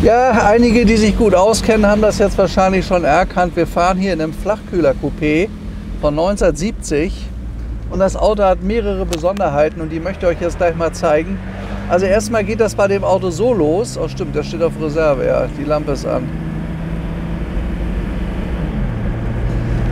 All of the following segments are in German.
Ja, einige, die sich gut auskennen, haben das jetzt wahrscheinlich schon erkannt. Wir fahren hier in einem Flachkühler-Coupé von 1970 und das Auto hat mehrere Besonderheiten und die möchte ich euch jetzt gleich mal zeigen. Also erstmal geht das bei dem Auto so los. Oh stimmt, das steht auf Reserve, ja, die Lampe ist an.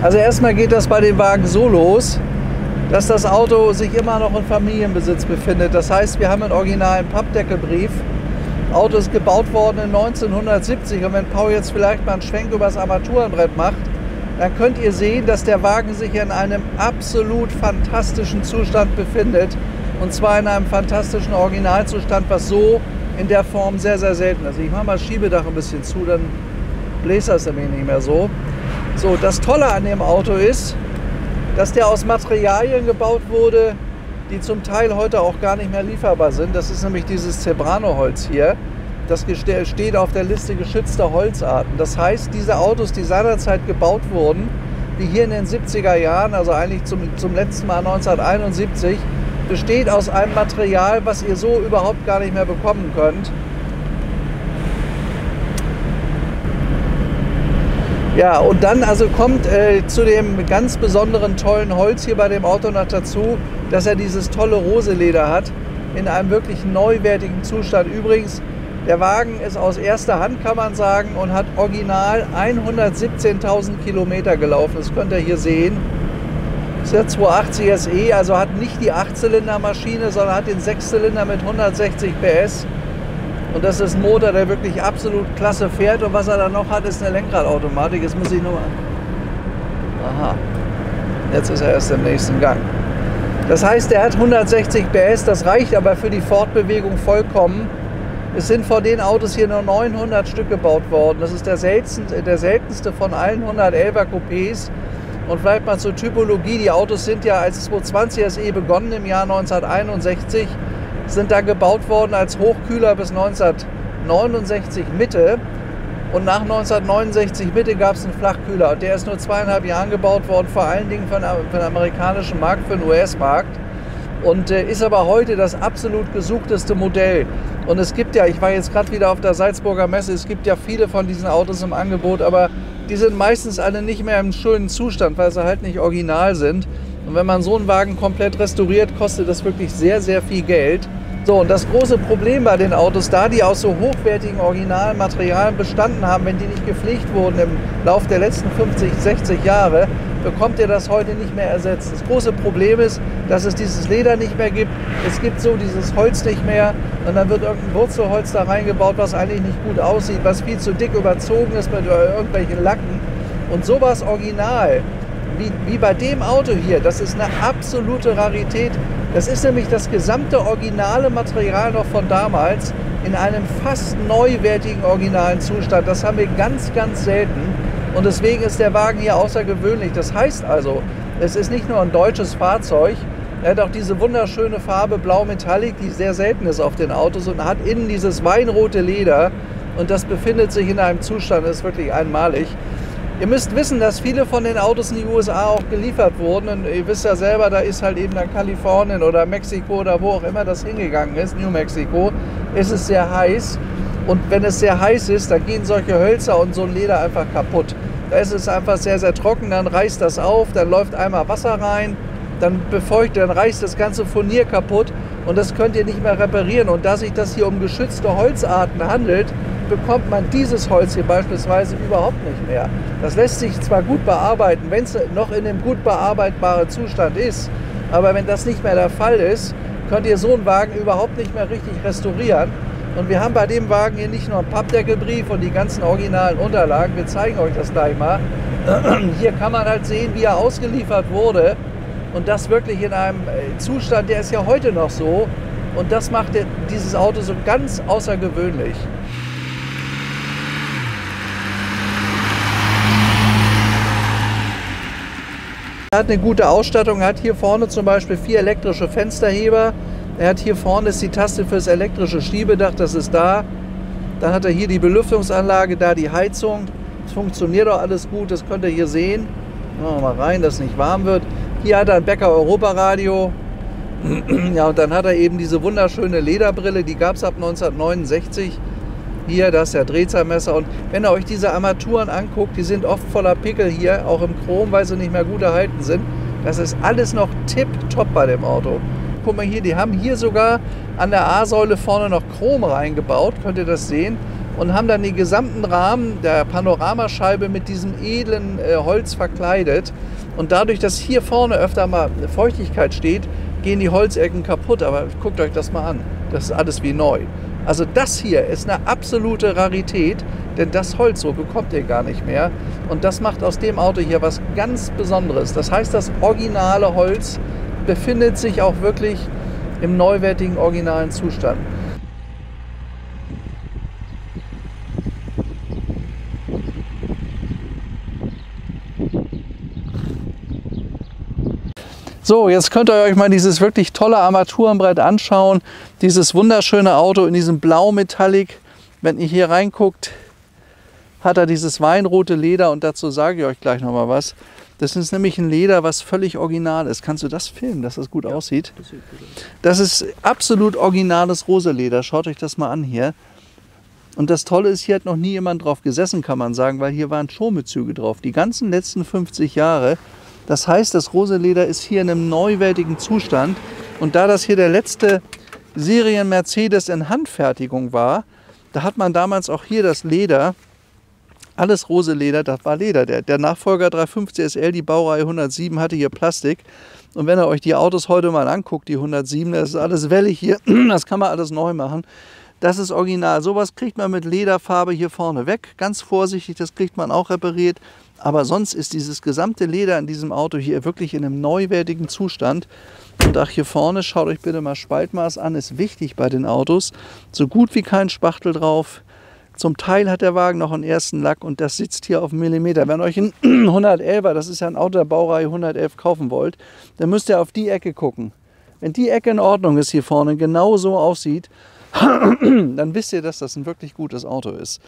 Also erstmal geht das bei dem Wagen so los, dass das Auto sich immer noch in Familienbesitz befindet. Das heißt, wir haben einen originalen Pappdeckelbrief. Das Auto ist gebaut worden in 1970 und wenn Paul jetzt vielleicht mal einen Schwenk über das Armaturenbrett macht, dann könnt ihr sehen, dass der Wagen sich in einem absolut fantastischen Zustand befindet. Und zwar in einem fantastischen Originalzustand, was so in der Form sehr, sehr selten ist. Ich mache mal das Schiebedach ein bisschen zu, dann bläst das nämlich nicht mehr so. So, das Tolle an dem Auto ist, dass der aus Materialien gebaut wurde, die zum Teil heute auch gar nicht mehr lieferbar sind. Das ist nämlich dieses Zebrano-Holz hier. Das steht auf der Liste geschützter Holzarten. Das heißt, diese Autos, die seinerzeit gebaut wurden, wie hier in den 70er Jahren, also eigentlich zum letzten Mal 1971, besteht aus einem Material, was ihr so überhaupt gar nicht mehr bekommen könnt. Ja, und dann also kommt zu dem ganz besonderen tollen Holz hier bei dem Auto noch dazu, dass er dieses tolle Roseleder hat, in einem wirklich neuwertigen Zustand. Übrigens, der Wagen ist aus erster Hand, kann man sagen, und hat original 117.000 Kilometer gelaufen. Das könnt ihr hier sehen. Das ist der 280 SE, also hat nicht die 8-Zylinder-Maschine, sondern hat den 6-Zylinder mit 160 PS. Und das ist ein Motor, der wirklich absolut klasse fährt. Und was er dann noch hat, ist eine Lenkradautomatik. Jetzt muss ich nur mal... Aha. Jetzt ist er erst im nächsten Gang. Das heißt, er hat 160 PS. Das reicht aber für die Fortbewegung vollkommen. Es sind von den Autos hier nur 900 Stück gebaut worden. Das ist der seltenste von allen 111er Coupés. Und vielleicht mal zur Typologie. Die Autos sind ja als 220 SE begonnen im Jahr 1961. Sind dann gebaut worden als Hochkühler bis 1969 Mitte. Und nach 1969 Mitte gab es einen Flachkühler. Und der ist nur 2,5 Jahren gebaut worden, vor allen Dingen für den amerikanischen Markt, für den US-Markt. Und ist aber heute das absolut gesuchteste Modell. Und es gibt ja, ich war jetzt gerade wieder auf der Salzburger Messe, es gibt ja viele von diesen Autos im Angebot, aber die sind meistens alle nicht mehr im schönen Zustand, weil sie halt nicht original sind. Und wenn man so einen Wagen komplett restauriert, kostet das wirklich sehr, sehr viel Geld. So, und das große Problem bei den Autos, da die aus so hochwertigen originalen Materialien bestanden haben, wenn die nicht gepflegt wurden im Laufe der letzten 50, 60 Jahre, bekommt ihr das heute nicht mehr ersetzt. Das große Problem ist, dass es dieses Leder nicht mehr gibt. Es gibt so dieses Holz nicht mehr und dann wird irgendein Wurzelholz da reingebaut, was eigentlich nicht gut aussieht, was viel zu dick überzogen ist mit irgendwelchen Lacken. Und sowas original, wie bei dem Auto hier, das ist eine absolute Rarität. Das ist nämlich das gesamte originale Material noch von damals in einem fast neuwertigen originalen Zustand. Das haben wir ganz, ganz selten und deswegen ist der Wagen hier außergewöhnlich. Das heißt also, es ist nicht nur ein deutsches Fahrzeug, er hat auch diese wunderschöne Farbe Blau Metallic, die sehr selten ist auf den Autos und hat innen dieses weinrote Leder und das befindet sich in einem Zustand, das ist wirklich einmalig. Ihr müsst wissen, dass viele von den Autos in die USA auch geliefert wurden und ihr wisst ja selber, da ist halt eben dann Kalifornien oder Mexiko oder wo auch immer das hingegangen ist, New Mexico, ist es sehr heiß und wenn es sehr heiß ist, dann gehen solche Hölzer und so ein Leder einfach kaputt. Da ist es einfach sehr, sehr trocken, dann reißt das auf, dann läuft einmal Wasser rein, dann befeuchtet, dann reißt das ganze Furnier kaputt und das könnt ihr nicht mehr reparieren und da sich das hier um geschützte Holzarten handelt, bekommt man dieses Holz hier beispielsweise überhaupt nicht mehr. Das lässt sich zwar gut bearbeiten, wenn es noch in einem gut bearbeitbaren Zustand ist, aber wenn das nicht mehr der Fall ist, könnt ihr so einen Wagen überhaupt nicht mehr richtig restaurieren. Und wir haben bei dem Wagen hier nicht nur einen Pappdeckelbrief und die ganzen originalen Unterlagen, wir zeigen euch das gleich mal. Hier kann man halt sehen, wie er ausgeliefert wurde und das wirklich in einem Zustand, der ist ja heute noch so und das macht dieses Auto so ganz außergewöhnlich. Er hat eine gute Ausstattung, er hat hier vorne zum Beispiel 4 elektrische Fensterheber, er hat hier vorne ist die Taste fürs elektrische Schiebedach, das ist da. Dann hat er hier die Belüftungsanlage, da die Heizung. Es funktioniert auch alles gut, das könnt ihr hier sehen. Machen wir mal rein, dass es nicht warm wird. Hier hat er ein Becker Europa-Radio. Ja, und dann hat er eben diese wunderschöne Lederbrille, die gab es ab 1969. Hier, das ist der Drehzahlmesser. Und wenn ihr euch diese Armaturen anguckt, die sind oft voller Pickel hier, auch im Chrom, weil sie nicht mehr gut erhalten sind. Das ist alles noch tipptopp bei dem Auto. Guck mal hier, die haben hier sogar an der A-Säule vorne noch Chrom reingebaut, könnt ihr das sehen. Und haben dann den gesamten Rahmen der Panoramascheibe mit diesem edlen Holz verkleidet. Und dadurch, dass hier vorne öfter mal Feuchtigkeit steht, gehen die Holzecken kaputt. Aber guckt euch das mal an, das ist alles wie neu. Also das hier ist eine absolute Rarität, denn das Holz so bekommt ihr gar nicht mehr. Und das macht aus dem Auto hier was ganz Besonderes. Das heißt, das originale Holz befindet sich auch wirklich im neuwertigen, originalen Zustand. So, jetzt könnt ihr euch mal dieses wirklich tolle Armaturenbrett anschauen. Dieses wunderschöne Auto in diesem Blau-Metallic. Wenn ihr hier reinguckt, hat er dieses weinrote Leder und dazu sage ich euch gleich noch mal was. Das ist nämlich ein Leder, was völlig original ist. Kannst du das filmen, dass das gut aussieht? Das sieht gut aus. Das ist absolut originales Roseleder. Schaut euch das mal an hier. Und das Tolle ist, hier hat noch nie jemand drauf gesessen, kann man sagen, weil hier waren Schonbezüge drauf. Die ganzen letzten 50 Jahre. Das heißt, das Roseleder ist hier in einem neuwertigen Zustand. Und da das hier der letzte Serien-Mercedes in Handfertigung war, da hat man damals auch hier das Leder, alles Roseleder, das war Leder. Der Nachfolger 350 SL, die Baureihe 107, hatte hier Plastik. Und wenn ihr euch die Autos heute mal anguckt, die 107, das ist alles wellig hier, das kann man alles neu machen. Das ist original. Sowas kriegt man mit Lederfarbe hier vorne weg. Ganz vorsichtig, das kriegt man auch repariert. Aber sonst ist dieses gesamte Leder in diesem Auto hier wirklich in einem neuwertigen Zustand. Und auch hier vorne, schaut euch bitte mal Spaltmaß an, ist wichtig bei den Autos. So gut wie kein Spachtel drauf. Zum Teil hat der Wagen noch einen ersten Lack und das sitzt hier auf einen Millimeter. Wenn ihr euch einen 111er, das ist ja ein Auto der Baureihe 111, kaufen wollt, dann müsst ihr auf die Ecke gucken. Wenn die Ecke in Ordnung ist hier vorne, genau so aussieht, dann wisst ihr, dass das ein wirklich gutes Auto ist.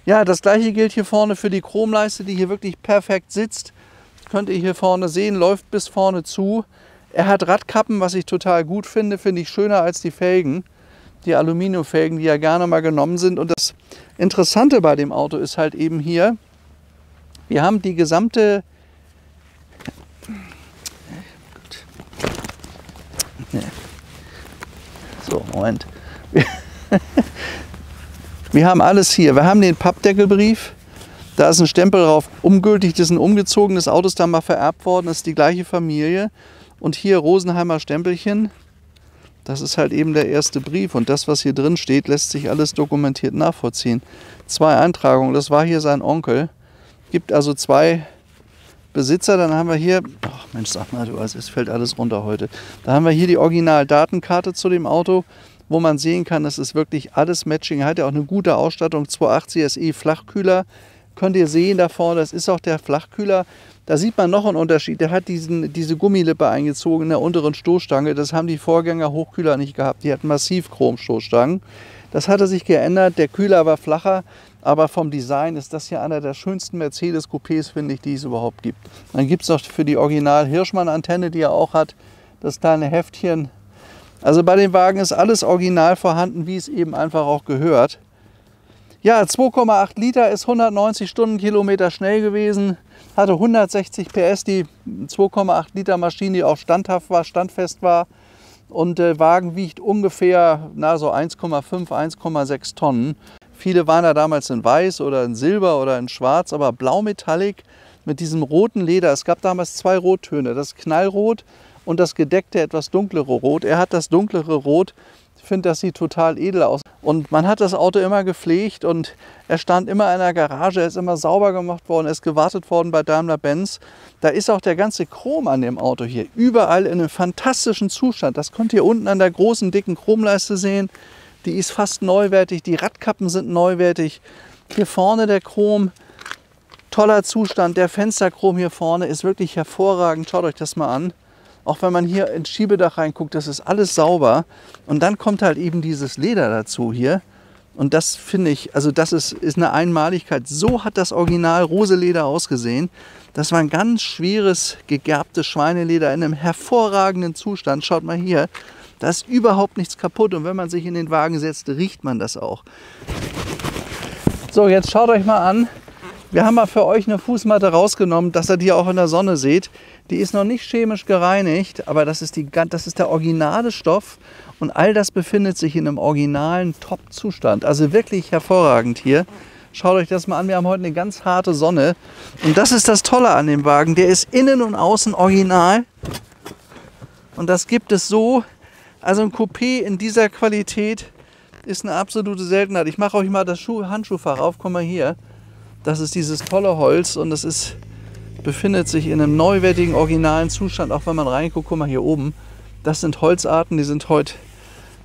Ja, das gleiche gilt hier vorne für die Chromleiste, die hier wirklich perfekt sitzt. Könnt ihr hier vorne sehen, läuft bis vorne zu. Er hat Radkappen, was ich total gut finde ich schöner als die Felgen. Die Aluminiumfelgen, die ja gerne mal genommen sind. Und das Interessante bei dem Auto ist halt eben hier, wir haben die gesamte... So, Moment. Wir haben alles hier. Wir haben den Pappdeckelbrief. Da ist ein Stempel drauf, ungültig, das ist ein umgezogenes Auto, ist da mal vererbt worden, das ist die gleiche Familie. Und hier Rosenheimer Stempelchen. Das ist halt eben der erste Brief. Und das, was hier drin steht, lässt sich alles dokumentiert nachvollziehen. 2 Eintragungen, das war hier sein Onkel. Gibt also 2 Besitzer. Dann haben wir hier, ach Mensch, sag mal, es fällt alles runter heute. Da haben wir hier die Original-Datenkarte zu dem Auto, wo man sehen kann, das ist wirklich alles Matching. Er hat ja auch eine gute Ausstattung, 280 SE Flachkühler. Könnt ihr sehen da vorne, das ist auch der Flachkühler. Da sieht man noch einen Unterschied. Der hat diese Gummilippe eingezogen in der unteren Stoßstange. Das haben die Vorgänger Hochkühler nicht gehabt. Die hatten massiv Chromstoßstangen. Das hatte sich geändert. Der Kühler war flacher, aber vom Design ist das hier einer der schönsten Mercedes-Coupés, finde ich, die es überhaupt gibt. Dann gibt es noch für die Original-Hirschmann-Antenne, die er auch hat, das kleine Heftchen. Also bei dem Wagen ist alles original vorhanden, wie es eben einfach auch gehört. Ja, 2,8 Liter ist 190 Stundenkilometer schnell gewesen, hatte 160 PS, die 2,8 Liter Maschine, die auch standhaft war, standfest war. Und der Wagen wiegt ungefähr so 1,5, 1,6 Tonnen. Viele waren da damals in weiß oder in silber oder in schwarz, aber blau-metallic mit diesem roten Leder. Es gab damals 2 Rottöne, das Knallrot und das gedeckte, etwas dunklere Rot. Er hat das dunklere Rot. Ich finde, das sieht total edel aus. Und man hat das Auto immer gepflegt und er stand immer in der Garage, er ist immer sauber gemacht worden, er ist gewartet worden bei Daimler-Benz. Da ist auch der ganze Chrom an dem Auto hier überall in einem fantastischen Zustand. Das könnt ihr unten an der großen, dicken Chromleiste sehen. Die ist fast neuwertig, die Radkappen sind neuwertig. Hier vorne der Chrom, toller Zustand. Der Fensterchrom hier vorne ist wirklich hervorragend. Schaut euch das mal an. Auch wenn man hier ins Schiebedach reinguckt, das ist alles sauber. Und dann kommt halt eben dieses Leder dazu hier. Und das finde ich, also das ist eine Einmaligkeit. So hat das Original Roseleder ausgesehen. Das war ein ganz schweres, gegerbtes Schweineleder in einem hervorragenden Zustand. Schaut mal hier, da ist überhaupt nichts kaputt. Und wenn man sich in den Wagen setzt, riecht man das auch. So, jetzt schaut euch mal an. Wir haben mal für euch eine Fußmatte rausgenommen, dass ihr die auch in der Sonne seht. Die ist noch nicht chemisch gereinigt, aber das ist der originale Stoff. Und all das befindet sich in einem originalen Top-Zustand. Also wirklich hervorragend hier. Schaut euch das mal an, wir haben heute eine ganz harte Sonne. Und das ist das Tolle an dem Wagen. Der ist innen und außen original. Und das gibt es so. Also ein Coupé in dieser Qualität ist eine absolute Seltenheit. Ich mache euch mal das Handschuhfach auf. Guck mal hier. Das ist dieses tolle Holz und das befindet sich in einem neuwertigen, originalen Zustand. Auch wenn man reinguckt, guck mal hier oben. Das sind Holzarten, die sind heute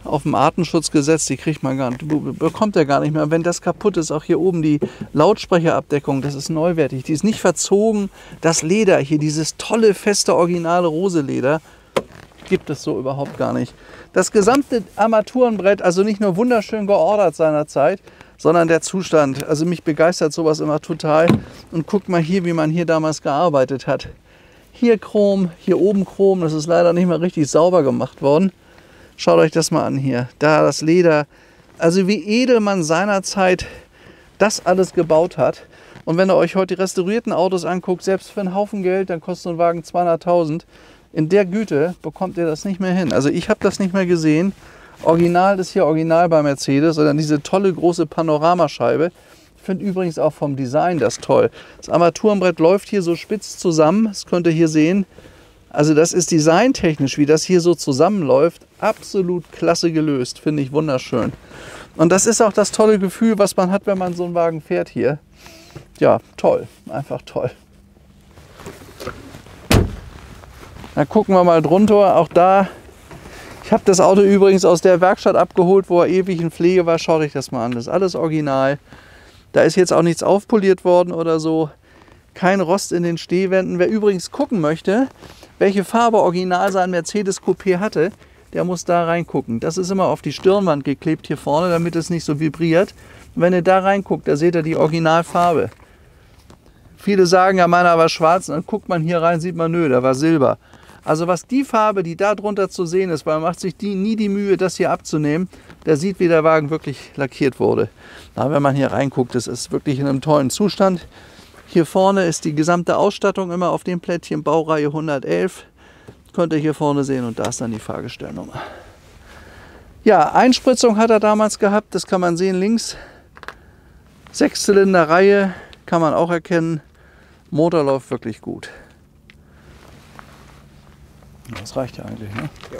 auf dem Artenschutz gesetzt. Die kriegt man gar nicht, bekommt er gar nicht mehr. Wenn das kaputt ist, auch hier oben die Lautsprecherabdeckung, das ist neuwertig. Die ist nicht verzogen. Das Leder hier, dieses tolle, feste, originale Roseleder, gibt es so überhaupt gar nicht. Das gesamte Armaturenbrett, also nicht nur wunderschön geordert seinerzeit, sondern der Zustand. Also mich begeistert sowas immer total. Und guckt mal hier, wie man hier damals gearbeitet hat. Hier Chrom, hier oben Chrom. Das ist leider nicht mehr richtig sauber gemacht worden. Schaut euch das mal an hier. Da das Leder. Also wie edel man seinerzeit das alles gebaut hat. Und wenn ihr euch heute die restaurierten Autos anguckt, selbst für einen Haufen Geld, dann kostet so ein Wagen 200.000. In der Güte bekommt ihr das nicht mehr hin. Also ich habe das nicht mehr gesehen. Original ist hier original bei Mercedes. Oder diese tolle große Panoramascheibe. Ich finde übrigens auch vom Design das toll. Das Armaturenbrett läuft hier so spitz zusammen. Das könnt ihr hier sehen. Also das ist designtechnisch, wie das hier so zusammenläuft, absolut klasse gelöst. Finde ich wunderschön. Und das ist auch das tolle Gefühl, was man hat, wenn man so einen Wagen fährt hier. Ja, toll. Einfach toll. Dann gucken wir mal drunter. Auch da, ich habe das Auto übrigens aus der Werkstatt abgeholt, wo er ewig in Pflege war. Schaut euch das mal an. Das ist alles original. Da ist jetzt auch nichts aufpoliert worden oder so. Kein Rost in den Stehwänden. Wer übrigens gucken möchte, welche Farbe original sein Mercedes Coupé hatte, der muss da reingucken. Das ist immer auf die Stirnwand geklebt hier vorne, damit es nicht so vibriert. Und wenn ihr da reinguckt, da seht ihr die Originalfarbe. Viele sagen, ja, meiner war schwarz. Und dann guckt man hier rein, sieht man, nö, da war Silber. Also was die Farbe, die da drunter zu sehen ist, weil man macht sich nie die Mühe, das hier abzunehmen, der sieht, wie der Wagen wirklich lackiert wurde. Na, wenn man hier reinguckt, das ist wirklich in einem tollen Zustand. Hier vorne ist die gesamte Ausstattung immer auf dem Plättchen, Baureihe 111. Könnt ihr hier vorne sehen und da ist dann die Fahrgestellnummer. Ja, Einspritzung hat er damals gehabt, das kann man sehen links. 6-Zylinder-Reihe kann man auch erkennen. Motor läuft wirklich gut. Das reicht ja eigentlich, ne? Ja.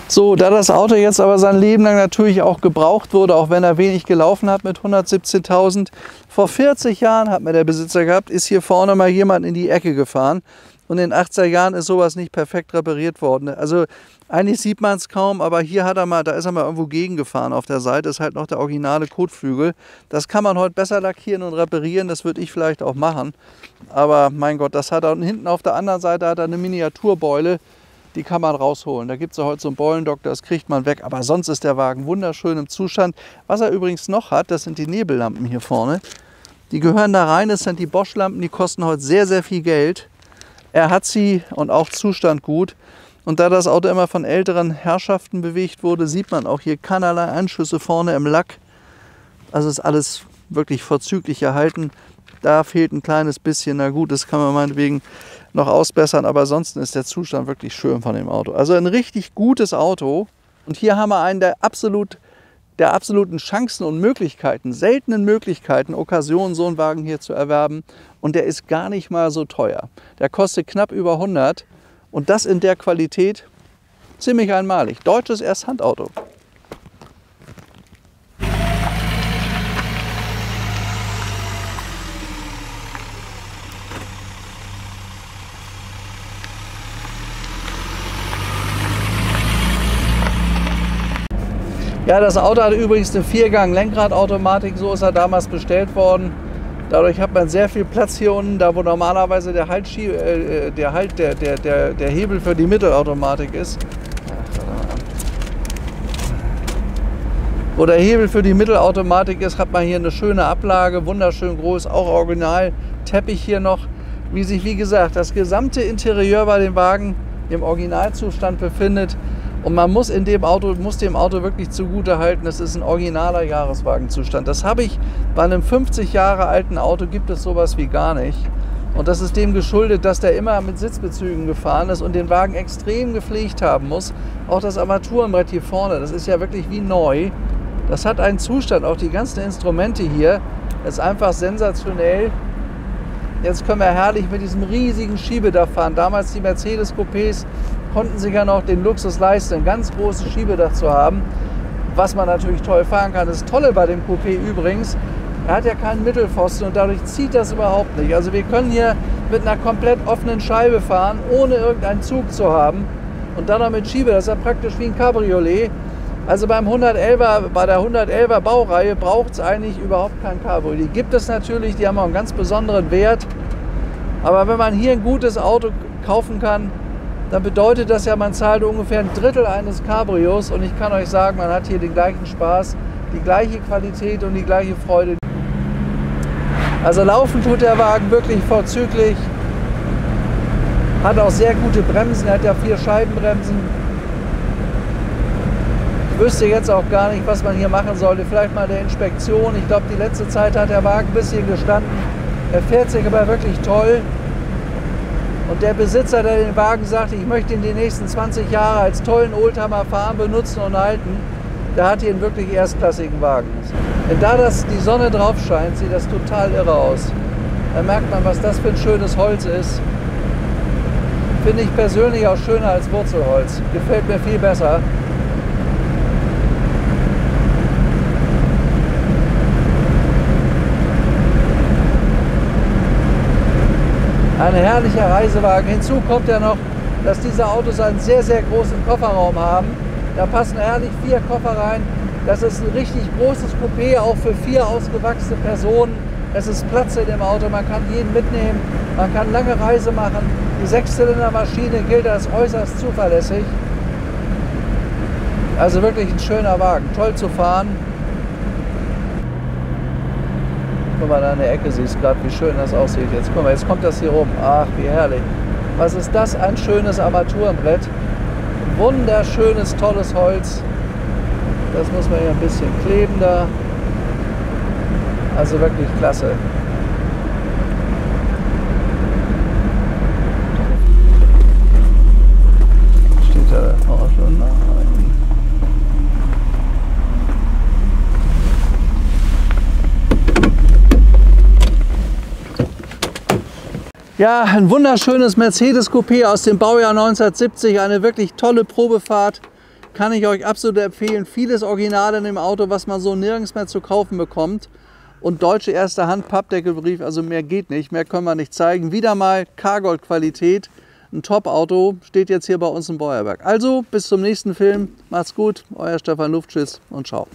So, da das Auto jetzt aber sein Leben lang natürlich auch gebraucht wurde, auch wenn er wenig gelaufen hat mit 117.000. Vor 40 Jahren hat mir der Besitzer gehabt, ist hier vorne mal jemand in die Ecke gefahren. Und in den 80er Jahren ist sowas nicht perfekt repariert worden. Also eigentlich sieht man es kaum, aber hier hat er mal, da ist er mal irgendwo gegengefahren auf der Seite. Ist halt noch der originale Kotflügel. Das kann man heute besser lackieren und reparieren, das würde ich vielleicht auch machen. Aber mein Gott, das hat er. Und hinten auf der anderen Seite hat er eine Miniaturbeule. Die kann man rausholen. Da gibt es ja heute so einen Beulendoktor, das kriegt man weg. Aber sonst ist der Wagen wunderschön im Zustand. Was er übrigens noch hat, das sind die Nebellampen hier vorne. Die gehören da rein, das sind die Bosch-Lampen, die kosten heute sehr, sehr viel Geld. Er hat sie und auch Zustand gut. Und da das Auto immer von älteren Herrschaften bewegt wurde, sieht man auch hier keinerlei Einschüsse vorne im Lack. Also ist alles wirklich vorzüglich erhalten. Da fehlt ein kleines bisschen, na gut, das kann man meinetwegen noch ausbessern, aber ansonsten ist der Zustand wirklich schön von dem Auto. Also ein richtig gutes Auto. Und hier haben wir einen der absoluten Chancen und Möglichkeiten, seltenen Möglichkeiten, Occasion, so einen Wagen hier zu erwerben. Und der ist gar nicht mal so teuer. Der kostet knapp über 100 und das in der Qualität ziemlich einmalig. Deutsches Ersthandauto. Ja, das Auto hat übrigens eine 4-Gang-Lenkrad-Automatik, so ist er damals bestellt worden. Dadurch hat man sehr viel Platz hier unten, da wo normalerweise der Hebel für die Mittelautomatik ist. Wo der Hebel für die Mittelautomatik ist, hat man hier eine schöne Ablage, wunderschön groß, auch original. Teppich hier noch, wie gesagt, das gesamte Interieur bei dem Wagen im Originalzustand befindet. Und man muss dem Auto wirklich zugute halten, das ist ein originaler Jahreswagenzustand. Das habe ich bei einem 50 Jahre alten Auto, gibt es sowas wie gar nicht. Und das ist dem geschuldet, dass der immer mit Sitzbezügen gefahren ist und den Wagen extrem gepflegt haben muss. Auch das Armaturenbrett hier vorne, das ist ja wirklich wie neu. Das hat einen Zustand, auch die ganzen Instrumente hier, das ist einfach sensationell. Jetzt können wir herrlich mit diesem riesigen Schiebedach fahren. Damals die Mercedes-Coupés konnten sich ja noch den Luxus leisten, ein ganz großes Schiebedach zu haben, was man natürlich toll fahren kann. Das Tolle bei dem Coupé übrigens, er hat ja keinen Mittelpfosten und dadurch zieht das überhaupt nicht. Also wir können hier mit einer komplett offenen Scheibe fahren, ohne irgendeinen Zug zu haben und dann noch mit Schiebe. Das ist ja praktisch wie ein Cabriolet. Also bei der 111er Baureihe braucht es eigentlich überhaupt kein Cabriolet. Die gibt es natürlich, die haben auch einen ganz besonderen Wert. Aber wenn man hier ein gutes Auto kaufen kann, dann bedeutet das ja, man zahlt ungefähr ein Drittel eines Cabrios. Und ich kann euch sagen, man hat hier den gleichen Spaß, die gleiche Qualität und die gleiche Freude. Also laufen tut der Wagen wirklich vorzüglich. Hat auch sehr gute Bremsen, er hat ja 4 Scheibenbremsen. Ich wüsste jetzt auch gar nicht, was man hier machen sollte. Vielleicht mal eine Inspektion. Ich glaube, die letzte Zeit hat der Wagen ein bisschen gestanden. Er fährt sich aber wirklich toll. Und der Besitzer, der den Wagen sagte, ich möchte ihn die nächsten 20 Jahre als tollen Oldtimer fahren, benutzen und halten, der hat hier einen wirklich erstklassigen Wagen. Wenn da die Sonne drauf scheint, sieht das total irre aus. Da merkt man, was das für ein schönes Holz ist. Finde ich persönlich auch schöner als Wurzelholz. Gefällt mir viel besser. Ein herrlicher Reisewagen. Hinzu kommt ja noch, dass diese Autos einen sehr, sehr großen Kofferraum haben. Da passen herrlich 4 Koffer rein. Das ist ein richtig großes Coupé, auch für 4 ausgewachsene Personen. Es ist Platz in dem Auto, man kann jeden mitnehmen, man kann lange Reise machen. Die 6-Zylinder-Maschine gilt als äußerst zuverlässig. Also wirklich ein schöner Wagen, toll zu fahren. Guck mal, da in der Ecke siehst du gerade, wie schön das aussieht. Jetzt guck mal, jetzt kommt das hier rum. Ach, wie herrlich. Was ist das? Ein schönes Armaturenbrett. Wunderschönes, tolles Holz. Das muss man hier ein bisschen kleben da. Also wirklich klasse. Steht da auch schon? Nein. Ja, ein wunderschönes Mercedes Coupé aus dem Baujahr 1970, eine wirklich tolle Probefahrt, kann ich euch absolut empfehlen. Vieles Original in dem Auto, was man so nirgends mehr zu kaufen bekommt. Und deutsche erste Hand, Pappdeckelbrief, also mehr geht nicht, mehr können wir nicht zeigen. Wieder mal Cargold-Qualität, ein Top-Auto, steht jetzt hier bei uns in Beuerberg. Also bis zum nächsten Film, macht's gut, euer Stefan Luft, tschüss und ciao.